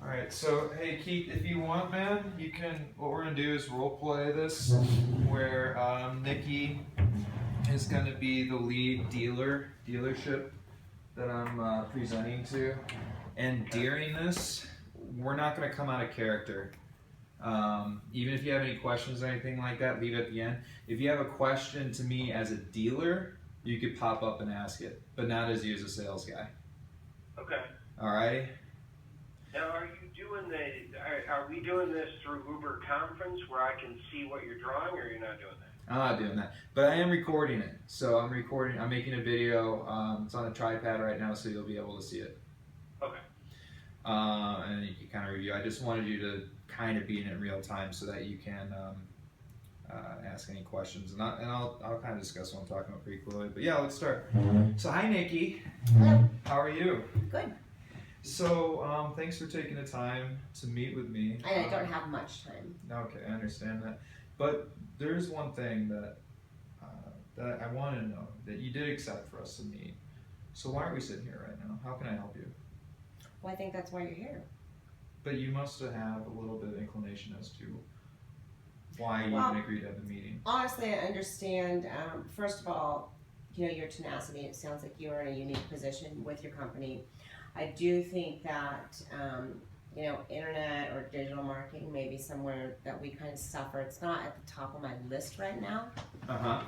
Alright, so hey Keith, if you want, man, you can. What we're gonna do is role play this, where Nikki is gonna be the lead dealership that I'm presenting to, and during this, we're not gonna come out of character. Even if you have any questions or anything like that, leave it at the end. If you have a question to me as a dealer, you could pop up and ask it, but not as you as a sales guy. Okay. Alrighty? Now, are we doing this through Uber Conference where I can see what you're drawing, or you're not doing that? I'm not doing that, but I am recording it. So I'm making a video. It's on a tripod right now, so you'll be able to see it. Okay. And you can kind of review. I just wanted you to kind of be in it in real time so that you can ask any questions, and I'll kind of discuss what I'm talking about pretty clearly. But yeah, let's start. So hi, Nikki. Hello. How are you? Good. So thanks for taking the time to meet with me. I don't have much time. Okay, I understand that. But there's one thing that I want to know, that you did accept for us to meet. So why are we sitting here right now? How can I help you? Well, I think that's why you're here. But you must have a little bit of inclination as to why you Well, even agreed to have the meeting. Honestly, I understand. First of all, your tenacity. It sounds like you are in a unique position with your company. I do think that internet or digital marketing may be somewhere that we kind of suffer. It's not at the top of my list right now. But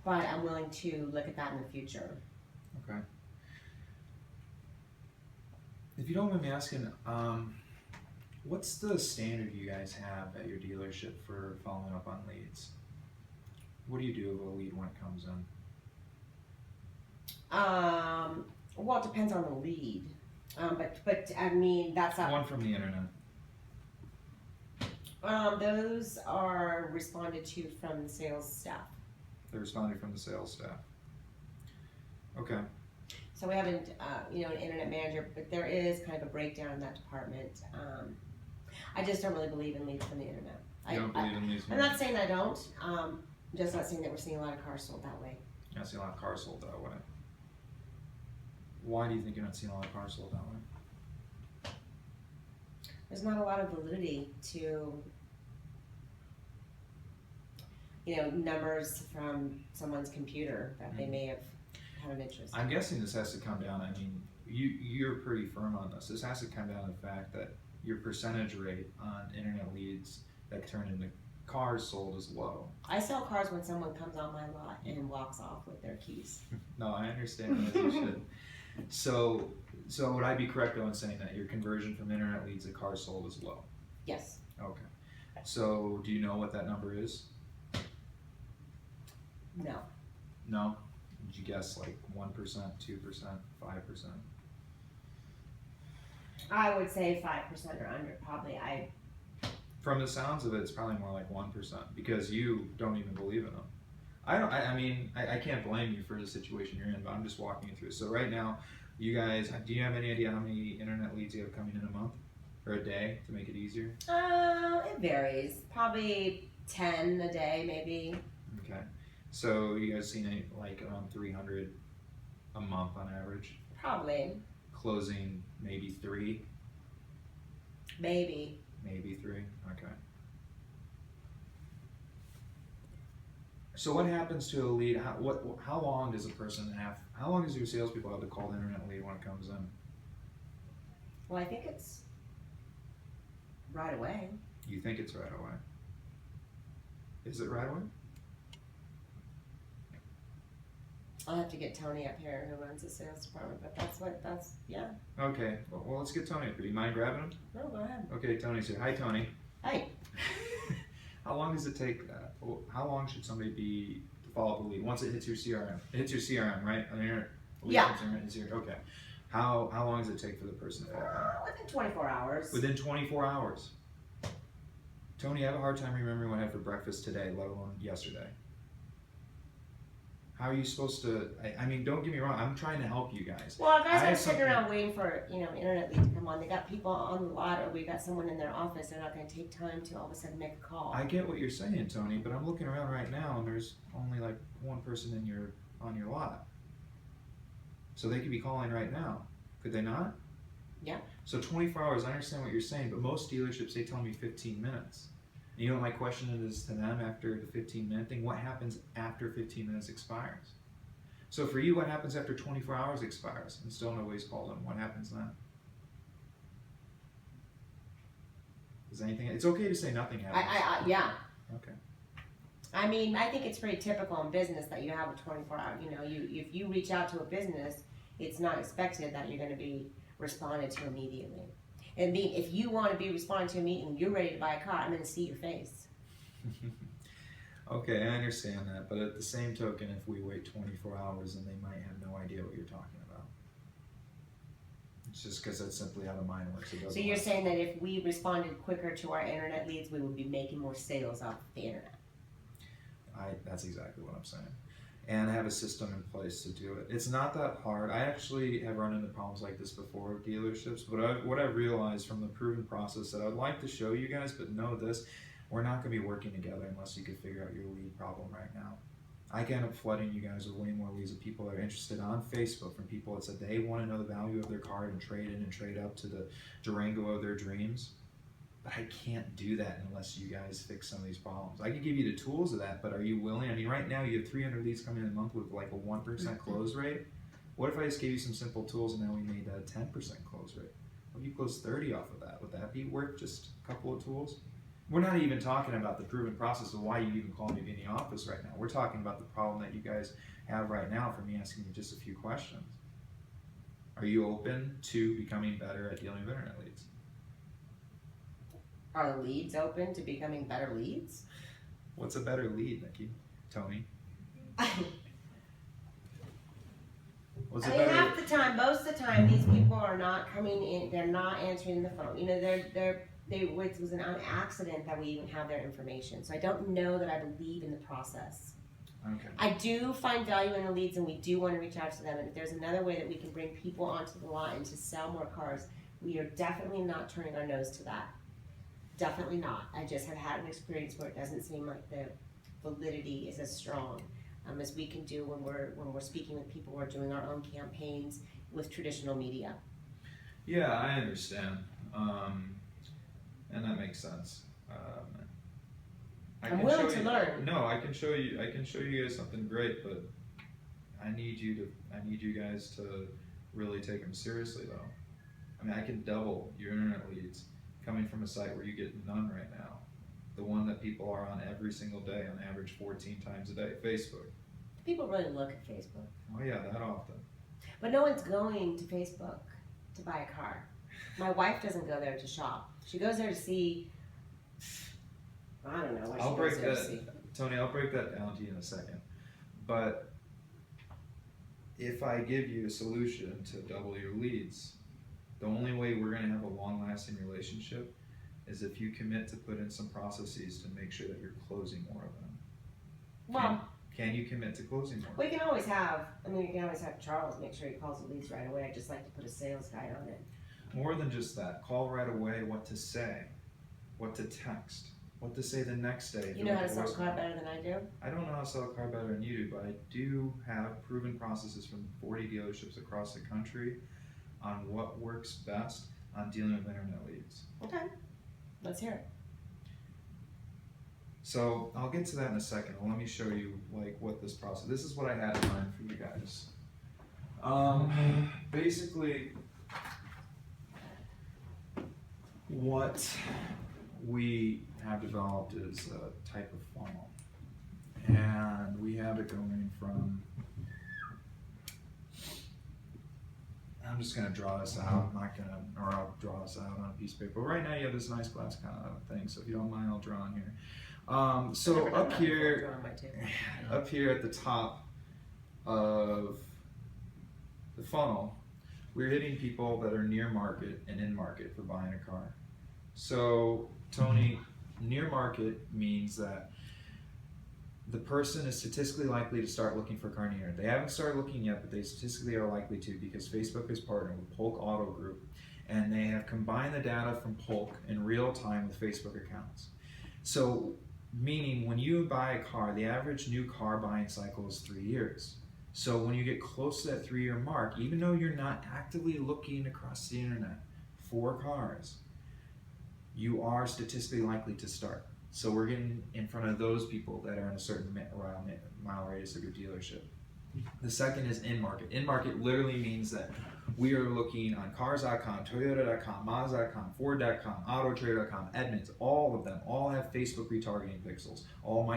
I'm willing to look at that in the future. Okay. If you don't mind me asking, what's the standard you guys have at your dealership for following up on leads? What do you do with a lead when it comes in? Well, it depends on the lead. But I mean, that's not. One from the internet. Those are responded to from the sales staff. They're responding from the sales staff. Okay. So we haven't, an internet manager, but there is kind of a breakdown in that department. I just don't really believe in leads from the internet. You don't believe in leads? I'm not saying I don't. I'm just not saying that we're seeing a lot of cars sold that way. You're not seeing a lot of cars sold that way. Why do you think you're not seeing a lot of cars sold that way? There's not a lot of validity to, numbers from someone's computer that they may have had an interest. I'm guessing this has to come down. I mean, you're pretty firm on this. This has to come down to the fact that your percentage rate on internet leads that turn into cars sold is low. I sell cars when someone comes on my lot and walks off with their keys. No, I understand that, as you should. So would I be correct though in saying that your conversion from internet leads to cars sold is low? Yes. Okay. So do you know what that number is? No. No? Would you guess like 1%, 2%, 5%? I would say 5% or under, probably. From the sounds of it, it's probably more like 1% because you don't even believe in them. I can't blame you for the situation you're in, but I'm just walking you through it. So right now, you guys, do you have any idea how many internet leads you have coming in a month or a day to make it easier? It varies. Probably 10 a day, maybe. Okay. So you guys seen like around 300 a month on average? Probably. Closing maybe 3? Maybe. Maybe 3? Okay. So what happens to a lead? How long does a person have? How long does your salespeople have to call the internet lead when it comes in? Well, I think it's right away. You think it's right away? Is it right away? I'll have to get Tony up here who runs the sales department, but yeah. Okay, well let's get Tony up here. Do you mind grabbing him? No, go ahead. Okay, Tony's here. Hi, Tony. Hey. How long does it take? How long should somebody be to follow up a lead once it hits your CRM? It hits your CRM, right? Yeah. Okay. How long does it take for the person to follow up? Within 24 hours. Within 24 hours. Tony, I have a hard time remembering what I had for breakfast today, let alone yesterday. How are you supposed to? I mean, don't get me wrong. I'm trying to help you guys. Well, guys are sitting around waiting for internet lead to come on. They got people on the lot, or we got someone in their office. They're not going to take time to all of a sudden make a call. I get what you're saying, Tony, but I'm looking around right now, and there's only like one person on your lot. So they could be calling right now. Could they not? Yeah. So 24 hours, I understand what you're saying, but most dealerships, they tell me 15 minutes. And you know what my question is to them after the 15-minute thing? What happens after 15 minutes expires? So for you, what happens after 24 hours expires and still nobody's called them? What happens then? Is anything? It's okay to say nothing happens. Yeah. Okay. I mean, I think it's pretty typical in business that you have a 24-hour. You know, if you reach out to a business, it's not expected that you're going to be responded to immediately. And if you want to be responded to immediately, you're ready to buy a car, I'm going to see your face. Okay, I understand that, but at the same token, if we wait 24 hours, then they might have no idea what you're talking about. It's just because that's simply how the mind works. It doesn't So you're work. saying that if we responded quicker to our internet leads, we would be making more sales off the internet? That's exactly what I'm saying. And I have a system in place to do it. It's not that hard. I actually have run into problems like this before with dealerships, but what I've realized from the proven process that I'd like to show you guys, but know this, we're not going to be working together unless you can figure out your lead problem right now. I can end up flooding you guys with way more leads of people that are interested on Facebook, from people that said they want to know the value of their car and trade in and trade up to the Durango of their dreams. But I can't do that unless you guys fix some of these problems. I can give you the tools of that, but are you willing? I mean, right now you have 300 leads coming in a month with like a 1% close rate. What if I just gave you some simple tools and now we made that a 10% close rate? What if you close 30 off of that? Would that be worth just a couple of tools? We're not even talking about the proven process of why you even call me in the office right now. We're talking about the problem that you guys have right now from me asking you just a few questions. Are you open to becoming better at dealing with internet leads? Are the leads open to becoming better leads? What's a better lead, Nikki? Tony? What's a better half the time, most of the time, these people are not coming in. They're not answering the phone. You know, it was an accident that we even have their information. So I don't know that I believe in the process. Okay. I do find value in the leads, and we do want to reach out to them. And if there's another way that we can bring people onto the line to sell more cars, we are definitely not turning our nose to that. Definitely not. I just have had an experience where it doesn't seem like the validity is as strong as we can do when we're speaking with people who are doing our own campaigns with traditional media. Yeah, I understand, and that makes sense. I'm willing to learn. No, I can show you. I can show you guys something great, but I need you guys to really take them seriously, though. I mean, I can double your internet leads coming from a site where you get none right now. The one that people are on every single day, on average 14 times a day, Facebook. People really look at Facebook. Oh yeah, that often. But no one's going to Facebook to buy a car. My wife doesn't go there to shop. She goes there to see, I don't know what I'll she break goes there to that, see. Tony. I'll break that down to you in a second. But if I give you a solution to double your leads, the only way we're going to have a long-lasting relationship is if you commit to put in some processes to make sure that you're closing more of them. Well, Can you commit to closing more? we can always have Charles make sure he calls the leads right away. I just like to put a sales guide on it. More than just that. Call right away, what to say, what to text, what to say the next day. You know how to sell a car better than I do? I don't know how to sell a car better than you do, but I do have proven processes from 40 dealerships across the country on what works best on dealing with internet leads. Okay, let's hear it. So I'll get to that in a second. Let me show you like what this process. This is what I had in mind for you guys. Basically, what we have developed is a type of funnel, and we have it going from. I'm just gonna draw this out. I'm not gonna, or I'll draw this out on a piece of paper. But right now you have this nice glass kind of thing. So if you don't mind, I'll draw on here. So up here at the top of the funnel, we're hitting people that are near market and in market for buying a car. So Tony, near market means that the person is statistically likely to start looking for a car near. They haven't started looking yet, but they statistically are likely to because Facebook is partnered with Polk Auto Group, and they have combined the data from Polk in real time with Facebook accounts. So meaning when you buy a car, the average new car buying cycle is 3 years. So when you get close to that 3-year mark, even though you're not actively looking across the internet for cars, you are statistically likely to start. So we're getting in front of those people that are in a certain mile radius of your dealership. The second is in-market. In-market literally means that we are looking on Cars.com, Toyota.com, Mazda.com, Ford.com, Autotrader.com, Edmunds. All of them all have Facebook retargeting pixels. All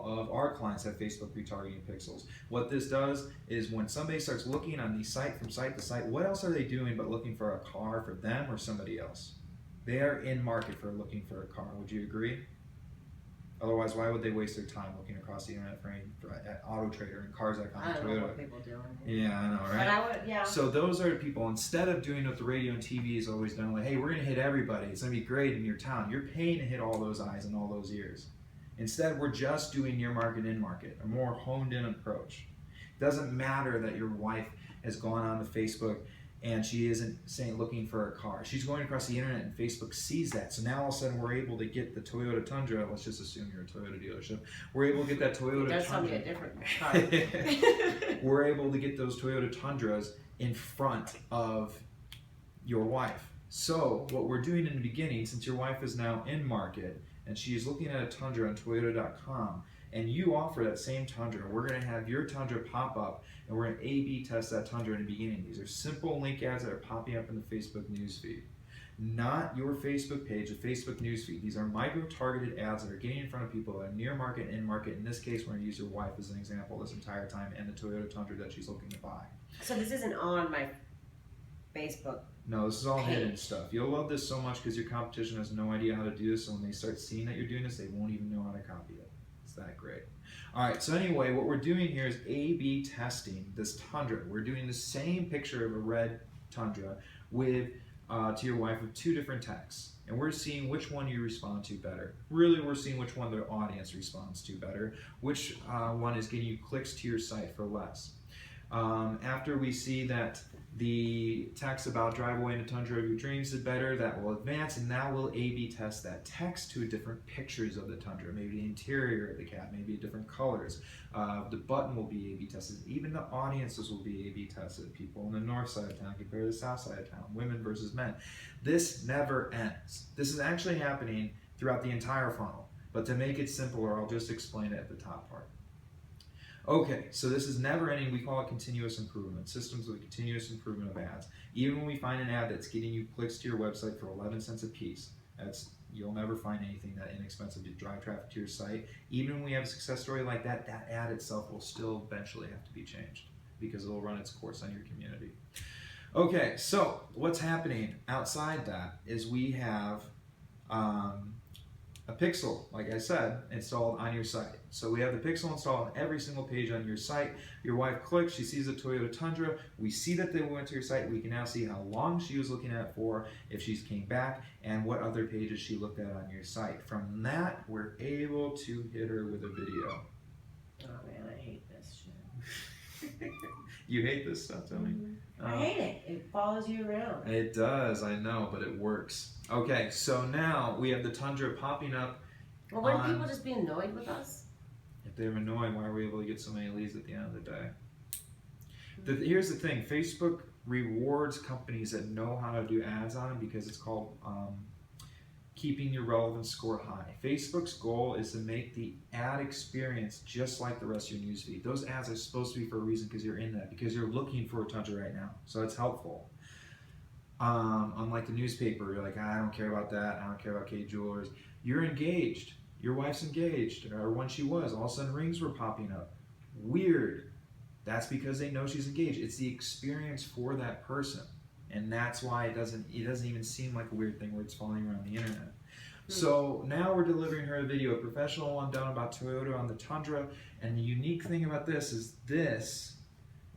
of our clients have Facebook retargeting pixels. What this does is when somebody starts looking on these from site to site, what else are they doing but looking for a car for them or somebody else? They are in market for looking for a car. Would you agree? Otherwise, why would they waste their time looking across the internet at AutoTrader and Cars.com I and don't know Toyota? what people do. Yeah, I know, right? But I would, yeah. So those are the people, instead of doing what the radio and TV has always done, like, hey, we're going to hit everybody. It's going to be great in your town. You're paying to hit all those eyes and all those ears. Instead, we're just doing near market, in market, a more honed in approach. It doesn't matter that your wife has gone on to Facebook and she isn't looking for a car. She's going across the internet and Facebook sees that. So now all of a sudden we're able to get the Toyota Tundra. Let's just assume you're a Toyota dealership. We're able to get that Toyota That's Tundra. something a different car. We're able to get those Toyota Tundras in front of your wife. So what we're doing in the beginning, since your wife is now in market and she is looking at a Tundra on Toyota.com, and you offer that same Tundra, we're going to have your Tundra pop up and we're going to A/B test that Tundra in the beginning. These are simple link ads that are popping up in the Facebook newsfeed. Not your Facebook page, the Facebook newsfeed. These are micro-targeted ads that are getting in front of people that are near market, in market. In this case, we're going to use your wife as an example this entire time and the Toyota Tundra that she's looking to buy. So this isn't on my Facebook. No, this is all Page. hidden stuff. You'll love this so much because your competition has no idea how to do this, so when they start seeing that you're doing this, they won't even know how to copy it. It's that great. All right, so anyway, what we're doing here is A/B testing this Tundra. We're doing the same picture of a red Tundra with to your wife with 2 different texts, and we're seeing which one you respond to better. Really, we're seeing which one the audience responds to better, which one is getting you clicks to your site for less. After we see that the text about drive away in a Tundra of your dreams did better, that will advance, and now we'll A/B test that text to different pictures of the Tundra, maybe the interior of the cab, maybe different colors. The button will be A/B tested. Even the audiences will be A/B tested. People on the north side of town compare to the south side of town, women versus men. This never ends. This is actually happening throughout the entire funnel, but to make it simpler, I'll just explain it at the top part. Okay, so this is never ending. We call it continuous improvement. Systems with continuous improvement of ads. Even when we find an ad that's getting you clicks to your website for 11 cents a piece, you'll never find anything that inexpensive to drive traffic to your site. Even when we have a success story like that, that ad itself will still eventually have to be changed because it'll run its course on your community. Okay, so what's happening outside that is we have a pixel, like I said, installed on your site. So we have the pixel installed on every single page on your site. Your wife clicks, she sees a Toyota Tundra. We see that they went to your site. We can now see how long she was looking at it for, if she came back, and what other pages she looked at on your site. From that, we're able to hit her with a video. Oh man, I hate this shit. You hate this stuff, tell me. I hate it. It follows you around. It does, I know, but it works. Okay, so now we have the Tundra popping up. Well, wouldn't people just be annoyed with us? If they're annoyed, why are we able to get so many leads at the end of the day? Here's the thing, Facebook rewards companies that know how to do ads on them because it's called keeping your relevance score high. Facebook's goal is to make the ad experience just like the rest of your newsfeed. Those ads are supposed to be for a reason because you're in that, because you're looking for a Tundra right now. So it's helpful. Unlike the newspaper, you're like, I don't care about that, I don't care about Kay Jewelers. You're engaged. Your wife's engaged, or when she was, all of a sudden rings were popping up. Weird. That's because they know she's engaged. It's the experience for that person. And that's why it doesn't even seem like a weird thing where it's falling around the internet. So now we're delivering her a video, a professional one done about Toyota on the Tundra. And the unique thing about this is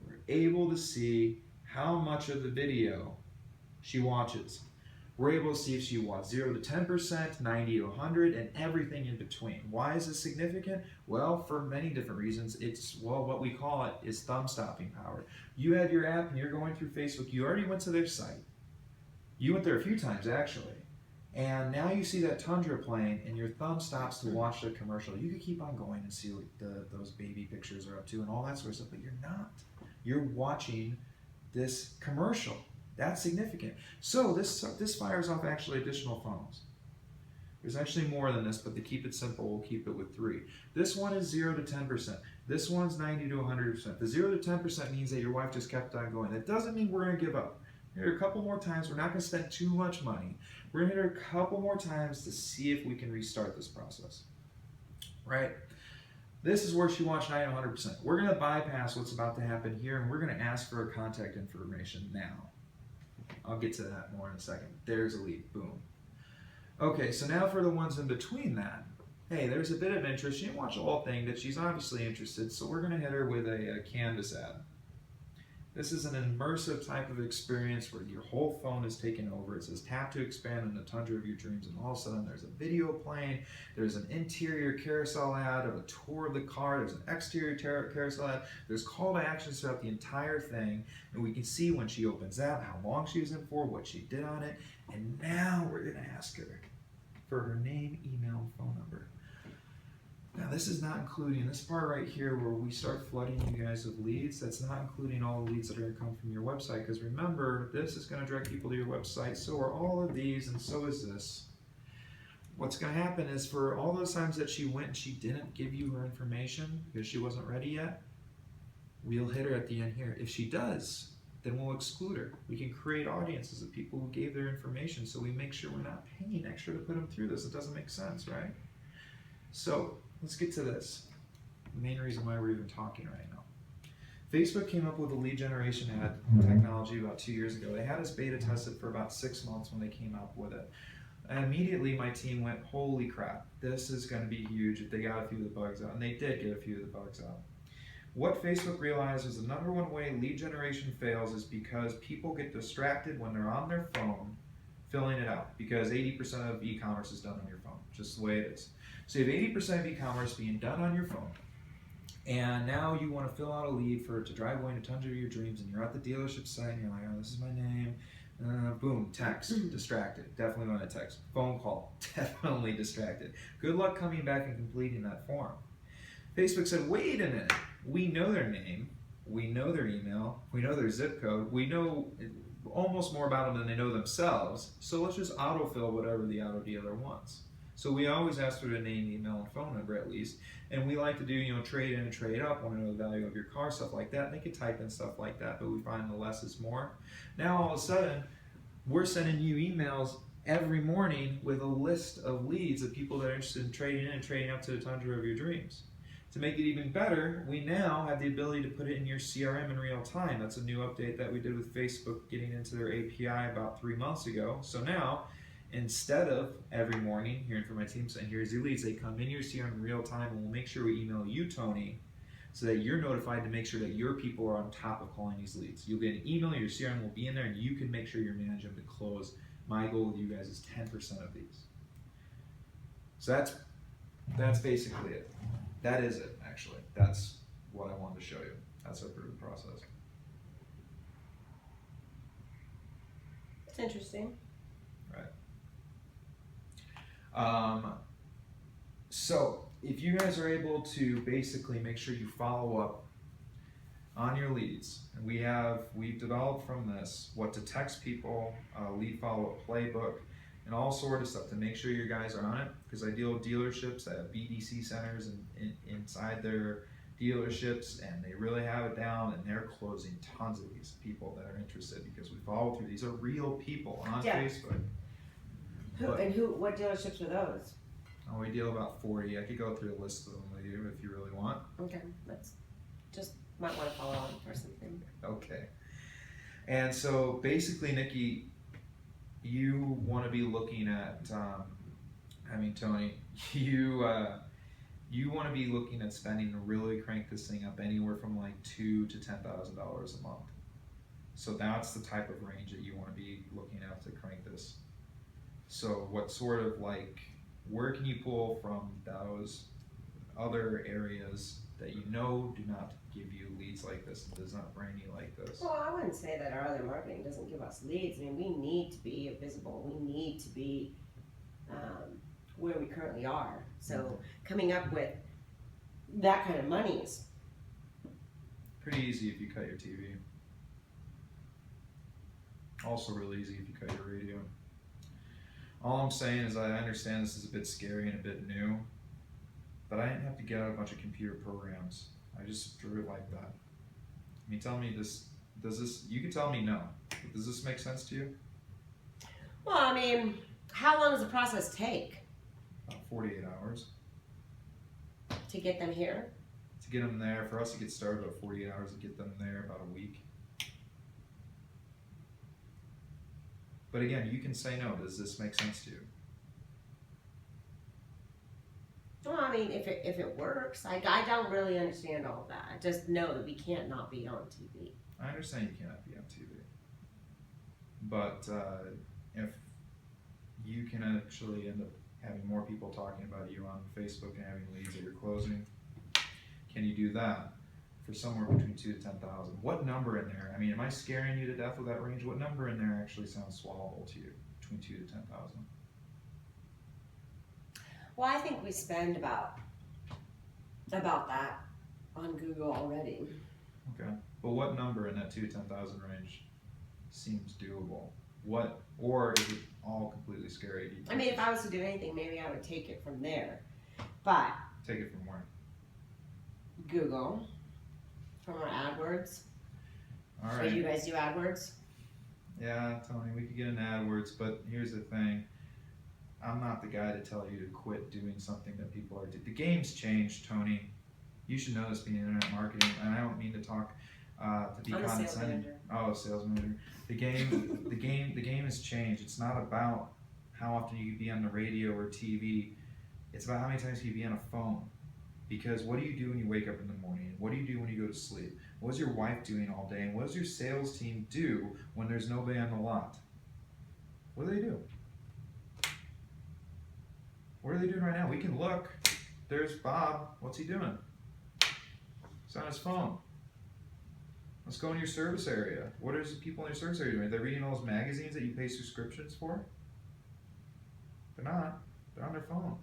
we're able to see how much of the video she watches. We're able to see if she watched 0 to 10%, 90 to 100, and everything in between. Why is this significant? Well, for many different reasons. What we call it is thumb stopping power. You have your app and you're going through Facebook. You already went to their site. You went there a few times, actually. And now you see that Tundra playing, and your thumb stops to watch the commercial. You could keep on going and see what those baby pictures are up to and all that sort of stuff, but you're not. You're watching this commercial. That's significant. So this fires off actually additional funnels. There's actually more than this, but to keep it simple, we'll keep it with 3. This one is 0 to 10%. This one's 90 to 100%. The 0 to 10% means that your wife just kept on going. That doesn't mean we're going to give up. Hit her a couple more times. We're not going to spend too much money. We're going to hit her a couple more times to see if we can restart this process. Right? This is where she watched 90 to 100%. We're going to bypass what's about to happen here, and we're going to ask for her contact information now. I'll get to that more in a second. There's a lead. Boom. Okay, so now for the ones in between that. Hey, there's a bit of interest. She didn't watch the whole thing, but she's obviously interested, so we're going to hit her with a Canvas ad. This is an immersive type of experience where your whole phone is taken over. It says tap to expand in the Tundra of your dreams, and all of a sudden there's a video playing. There's an interior carousel ad of a tour of the car. There's an exterior carousel ad. There's call to actions throughout the entire thing, and we can see when she opens that, how long she was in for, what she did on it, and now we're going to ask her for her name, email, and phone number. Now this is not including this part right here where we start flooding you guys with leads. That's not including all the leads that are going to come from your website, because remember, this is going to direct people to your website. So are all of these, and so is this. What's going to happen is for all those times that she went and she didn't give you her information because she wasn't ready yet, we'll hit her at the end here. If she does, then we'll exclude her. We can create audiences of people who gave their information, so we make sure we're not paying extra to put them through this. It doesn't make sense, right? So let's get to this. The main reason why we're even talking right now. Facebook came up with a lead generation ad technology about 2 years ago. They had us beta tested for about 6 months when they came up with it. And immediately my team went, holy crap, this is going to be huge if they got a few of the bugs out. And they did get a few of the bugs out. What Facebook realized is the number one way lead generation fails is because people get distracted when they're on their phone filling it out, because 80% of e-commerce is done on your phone, just the way it is. So you have 80% of e-commerce being done on your phone, and now you want to fill out a lead to drive away to Tundra of your dreams, and you're at the dealership site, and you're like, oh, this is my name, boom, text, distracted, definitely want to text, phone call, definitely distracted. Good luck coming back and completing that form. Facebook said, wait a minute, we know their name, we know their email, we know their zip code, we know almost more about them than they know themselves, so let's just autofill whatever the auto dealer wants. So we always ask for the name, email, and phone number at least, and we like to do, trade in and trade up, want to know the value of your car, stuff like that. They could type in stuff like that, but we find the less is more. Now all of a sudden, we're sending you emails every morning with a list of leads of people that are interested in trading in and trading up to the Tundra of your dreams. To make it even better, we now have the ability to put it in your CRM in real time. That's a new update that we did with Facebook getting into their API about 3 months ago. So now, instead of every morning hearing from my team saying, here's your leads, they come in your CRM in real time, and we'll make sure we email you, Tony, so that you're notified to make sure that your people are on top of calling these leads. You'll get an email, your CRM will be in there, and you can make sure you're managing them to close. My goal with you guys is 10% of these. So that's basically it. That is it, actually. That's what I wanted to show you. That's our proven process. It's interesting. So if you guys are able to basically make sure you follow up on your leads, and we've developed from this what to text people, lead follow-up playbook, and all sort of stuff to make sure your guys are on it, because I deal with dealerships that have BDC centers inside their dealerships, and they really have it down, and they're closing tons of these people that are interested because we follow through. These are real people on Facebook. What dealerships are those? Oh, we deal about 40. I could go through a list of them with you if you really want. Okay, might want to follow on or something. Okay. And so basically, Nikki, you want to be looking at, Tony, you want to be looking at spending to really crank this thing up anywhere from like $2,000 to $10,000 a month. So that's the type of range that you want to be looking at to crank this. So what sort of where can you pull from those other areas that do not give you leads like this, does not brand you like this? Well, I wouldn't say that our other marketing doesn't give us leads. I mean, we need to be visible. We need to be where we currently are. So coming up with that kind of money is Pretty easy if you cut your TV. Also real easy if you cut your radio. All I'm saying is I understand this is a bit scary and a bit new, but I didn't have to get out a bunch of computer programs. I just drew it like that. I mean, tell me this, does this, you can tell me no, but does this make sense to you? well. I mean, how long does the process take About 48 hours. to get them here? To get them there, for us to get started, about 48 hours, to get them there, about a week. But again, you can say no. Does this make sense to you? Well, I mean, if it works, I don't really understand all of that. I just know that we can't not be on TV. I understand you cannot be on TV. But if you can actually end up having more people talking about you on Facebook and having leads that you're closing, can you do that for somewhere between 2 to 10,000? What number in there? I mean, am I scaring you to death with that range? What number in there actually sounds swallowable to you between 2 to 10,000? Well, I think we spend about that on Google already. Okay. But what number in that 2 to 10,000 range seems doable? What, or is it all completely scary? Do you I mean, if I was to do anything, maybe I would take it from there. But take it from where? Google, from our AdWords. All So right. you guys do AdWords? Yeah, Tony, we could get an AdWords, but here's the thing. I'm not the guy to tell you to quit doing something that people are doing. The game's changed, Tony. You should know this being internet marketing, and I don't mean to talk to be I'm a sales condescending. manager. Oh, sales manager. The game has changed. It's not about how often you can be on the radio or TV. It's about how many times you can be on a phone. Because what do you do when you wake up in the morning? What do you do when you go to sleep? What is your wife doing all day? And what does your sales team do when there's nobody on the lot? What do they do? What are they doing right now? We can look. There's Bob. What's he doing? He's on his phone. Let's go in your service area. What are the people in your service area doing? Are they reading all those magazines that you pay subscriptions for? They're not. They're on their phone.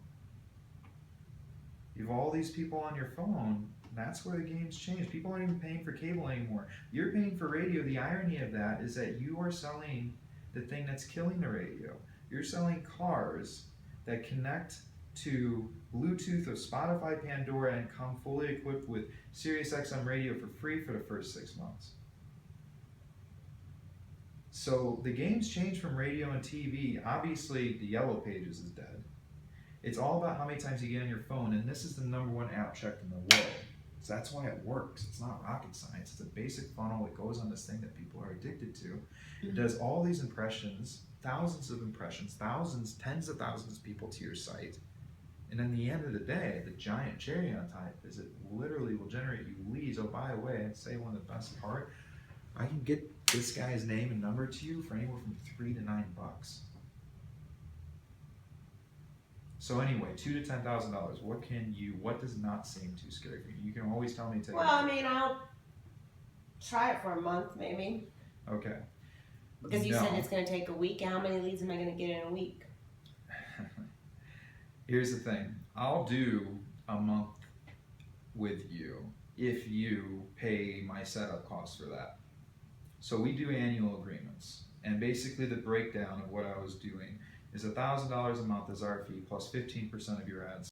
You have all these people on your phone. That's where the game's changed. People aren't even paying for cable anymore. You're paying for radio. The irony of that is that you are selling the thing that's killing the radio. You're selling cars that connect to Bluetooth of Spotify, Pandora, and come fully equipped with SiriusXM radio for free for the first 6 months. So the game's changed from radio and TV. Obviously, the Yellow Pages is dead. It's all about how many times you get on your phone, and this is the #1 app checked in the world. So that's why it works. It's not rocket science. It's a basic funnel that goes on this thing that people are addicted to. It does all these impressions, thousands of impressions, thousands, tens of thousands of people to your site. And in the end of the day, the giant cherry on top is it literally will generate you leads. Oh, by the way, I'd say one of the best part, I can get this guy's name and number to you for anywhere from $3 to $9. So anyway, $2,000 to $10,000. What does not seem too scary for you? You can always tell me to take Well, I mean, I'll try it for a month, maybe. Okay. Because you No. said it's going to take a week. How many leads am I going to get in a week? Here's the thing. I'll do a month with you if you pay my setup costs for that. So we do annual agreements. And basically the breakdown of what I was doing is $1,000 a month is our fee plus 15% of your ad